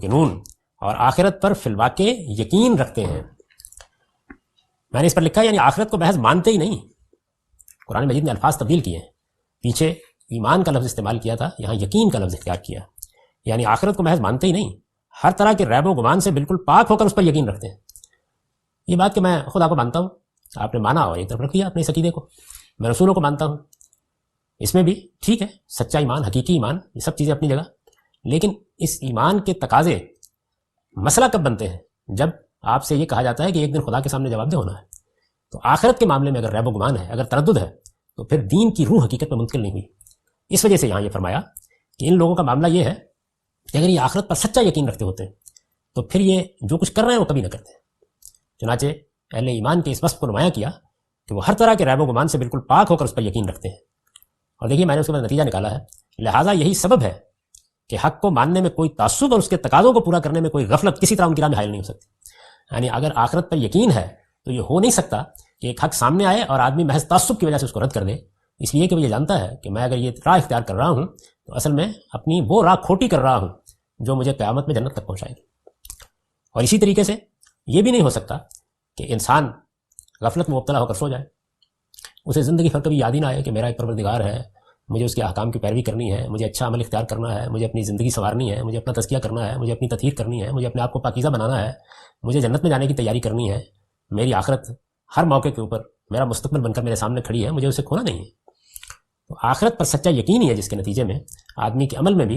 جنون اور آخرت پر فی الواقع یقین رکھتے ہیں. میں نے اس پر لکھا یعنی آخرت کو محض مانتے ہی نہیں. قرآن مجید نے الفاظ تبدیل کیے ہیں. پیچھے ایمان کا لفظ استعمال کیا تھا, یہاں یقین کا لفظ اختیار کیا. یعنی آخرت کو محض مانتے ہی نہیں, ہر طرح کے ریب و گمان سے بالکل پاک ہو کر اس پر یقین رکھتے ہیں. یہ بات کہ میں خدا کو مانتا ہوں, آپ نے مانا اور ایک طرف رکھ دیا اپنے اس عقیدے کو. میں رسولوں کو مانتا ہوں, اس میں بھی ٹھیک ہے, سچا ایمان, حقیقی ایمان, یہ سب چیزیں اپنی جگہ. لیکن اس ایمان کے تقاضے مسئلہ کب بنتے ہیں؟ جب آپ سے یہ کہا جاتا ہے کہ ایک دن خدا کے سامنے جواب دہ ہونا ہے. تو آخرت کے معاملے میں اگر ریب و گمان ہے, اگر تردد ہے, تو پھر دین کی روح حقیقت میں منتقل نہیں ہوئی. اس وجہ سے یہاں یہ فرمایا کہ ان لوگوں کا معاملہ یہ ہے کہ اگر یہ آخرت پر سچا یقین رکھتے ہوتے تو پھر یہ جو کچھ کر رہے ہیں وہ کبھی نہ کرتے. چنانچہ اہل ایمان کے اس وصف کو نمایاں کیا کہ وہ ہر طرح کے ریب و گمان سے بالکل پاک ہو کر اس پر یقین رکھتے ہیں. اور دیکھیے میں نے اس کے بعد نتیجہ نکالا ہے, لہٰذا یہی سبب ہے کہ حق کو ماننے میں کوئی تعصب اور اس کے تقاضوں کو پورا کرنے میں کوئی غفلت کسی طرح ان کی راہ میں حائل نہیں ہو سکتی. یعنی اگر آخرت پر یقین ہے تو یہ ہو نہیں سکتا کہ ایک حق سامنے آئے اور آدمی محض تعصب کی وجہ سے اس کو رد کر دے, اس لیے کہ وہ یہ جانتا ہے کہ میں اگر یہ راہ اختیار کر رہا ہوں تو اصل میں اپنی وہ راہ کھوٹی کر رہا ہوں جو مجھے قیامت میں جنت تک پہنچائے گی. اور اسی طریقے سے یہ بھی نہیں ہو سکتا کہ انسان غفلت میں مبتلا ہو کر سو جائے, اسے زندگی بھر کبھی یاد ہی نہ آئے کہ میرا ایک پروردگار ہے, مجھے اس کے احکام کی پیروی کرنی ہے, مجھے اچھا عمل اختیار کرنا ہے, مجھے اپنی زندگی سنوارنی ہے, مجھے اپنا تزکیہ کرنا ہے, مجھے اپنی تطہیر کرنی ہے, مجھے اپنے آپ کو پاکیزہ بنانا ہے, مجھے جنت میں جانے کی تیاری کرنی ہے, میری آخرت ہر موقع کے اوپر میرا مستقبل بن کر میرے سامنے کھڑی ہے, مجھے اسے کھونا نہیں ہے. تو آخرت پر سچا یقین ہی ہے جس کے نتیجے میں آدمی کے عمل میں بھی